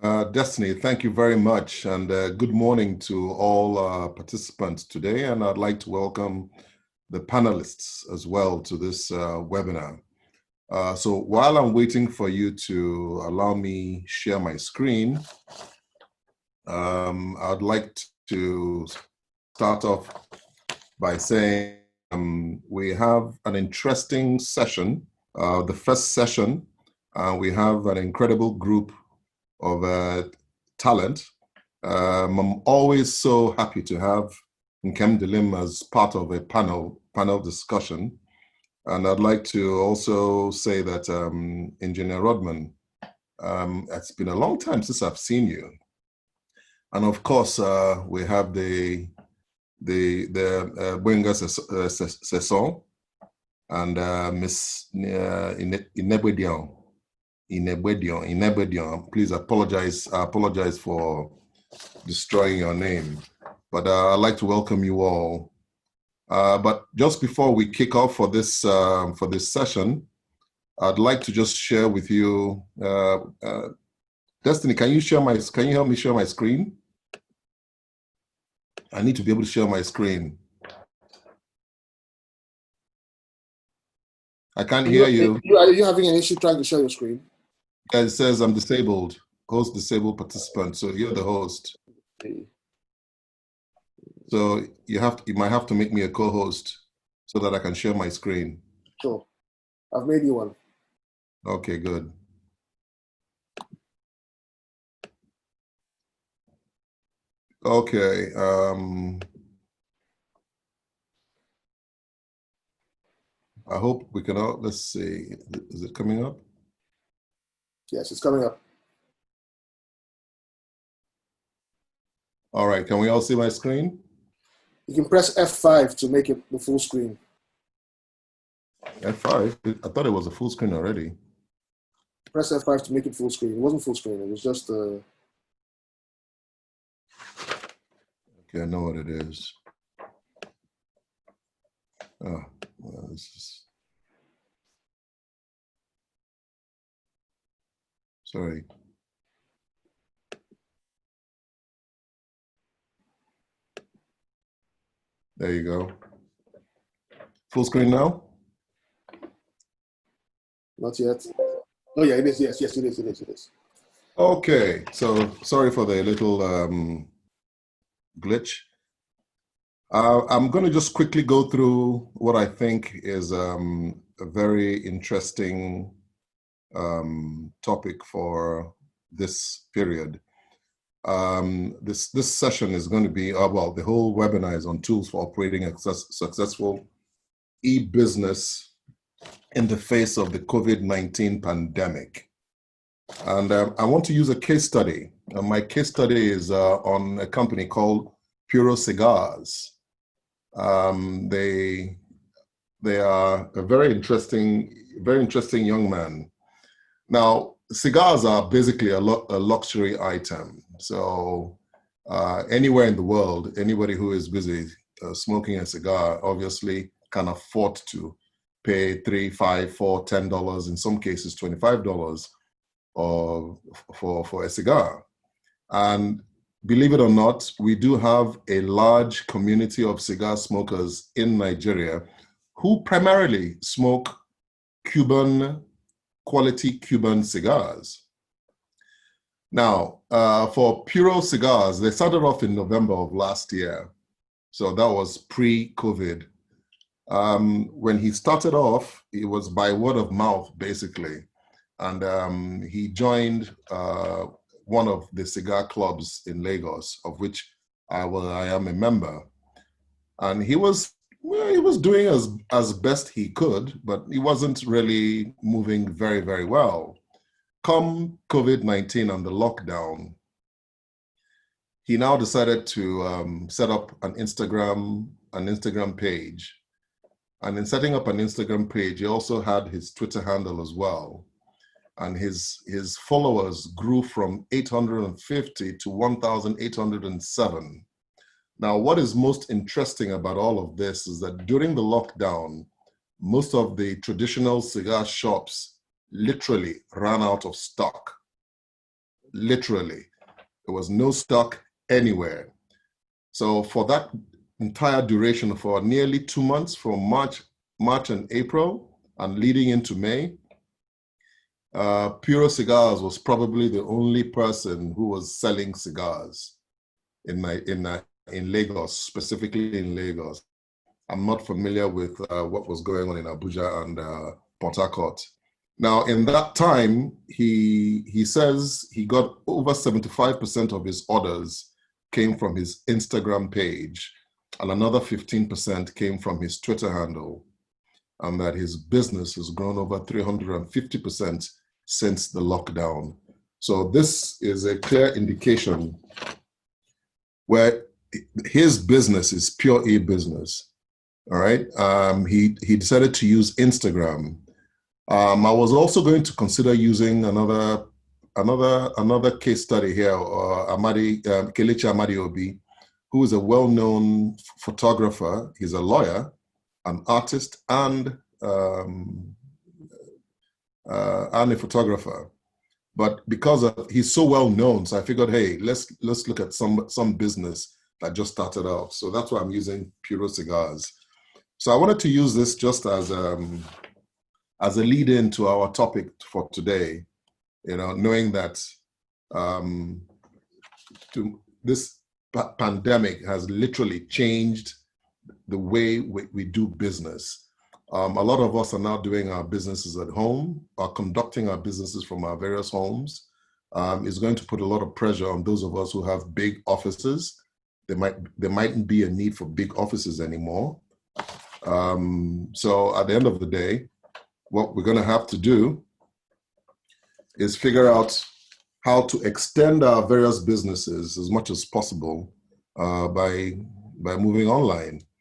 Destiny, thank you very much, and good morning to all participants today. And I'd like to welcome the panelists as well to this webinar. So while I'm waiting for you to allow me share my screen, I'd like to start off by saying we have an interesting session. The first session, we have an incredible group of talent. I'm always so happy to have Nkem Delim as part of a panel discussion. And I'd like to also say that Engineer Rodman, it's been a long time since I've seen you. And of course, we have the Benga Sesson and Miss Inebedion. Please apologize for destroying your name. But I'd like to welcome you all. But just before we kick off for this session, I'd like to just share with you, Destiny, can you help me share my screen? I need to be able to share my screen. I can't hear you. Are you having an issue trying to share your screen? It says I'm disabled, host disabled participant. So you're the host. Okay. So you might have to make me a co-host so that I can share my screen. Sure. I've made you one. Okay, good. Okay. I hope we can all, let's see, is it coming up? Yes, it's coming up. All right, can we all see my screen? You can press F5 to make it the full screen. F5? I thought it was a full screen already. Press F5 to make it full screen. It wasn't full screen, it was just Okay, I know what it is. Oh, well, this is... Sorry. There you go. Full screen now? Not yet. Oh yeah, it is. Yes, it is. Okay, so sorry for the little glitch. I'm going to just quickly go through what I think is a very interesting topic for this period. This session is going to be, well, the whole webinar is on tools for operating a successful e-business in the face of the COVID-19 pandemic. And I want to use a case study. My case study is on a company called Puro Cigars. They are a very interesting young man. Now, cigars are basically a luxury item. So anywhere in the world, anybody who is busy smoking a cigar obviously can afford to pay $3, $5, $4, $10, in some cases $25 for a cigar. And believe it or not, we do have a large community of cigar smokers in Nigeria who primarily smoke quality Cuban cigars. Now, for Puro Cigars, they started off in November of last year. So that was pre-COVID. When he started off, it was by word of mouth, basically. And he joined one of the cigar clubs in Lagos, of which I am a member. And he was doing as best he could, but he wasn't really moving very, very well. Come COVID-19 and the lockdown, he now decided to set up an Instagram page. And in setting up an Instagram page, he also had his Twitter handle as well. And his followers grew from 850 to 1,807. Now, what is most interesting about all of this is that during the lockdown, most of the traditional cigar shops literally ran out of stock. literally. There was no stock anywhere. So for that entire duration, for nearly 2 months, from March and April, and leading into May, Puro Cigars was probably the only person who was selling cigars in Lagos, specifically in Lagos. I'm not familiar with what was going on in Abuja and Port Harcourt. Now, in that time, he says he got over 75% of his orders came from his Instagram page, and another 15% came from his Twitter handle, and that his business has grown over 350% since the lockdown. So this is a clear indication where his business is pure e-business. All right. He decided to use Instagram. I was also going to consider using another case study here, Kelechi Amadi Obi, who is a well-known photographer. He's a lawyer, an artist, and a photographer. But because he's so well known, so I figured, hey, let's look at some business that just started out. So that's why I'm using Puro Cigars. So I wanted to use this just as a lead-in to our topic for today. Knowing that this pandemic has literally changed the way we do business. A lot of us are now doing our businesses at home, are conducting our businesses from our various homes. It's going to put a lot of pressure on those of us who have big offices. There mightn't be a need for big offices anymore. So at the end of the day, what we're going to have to do is figure out how to extend our various businesses as much as possible by moving online.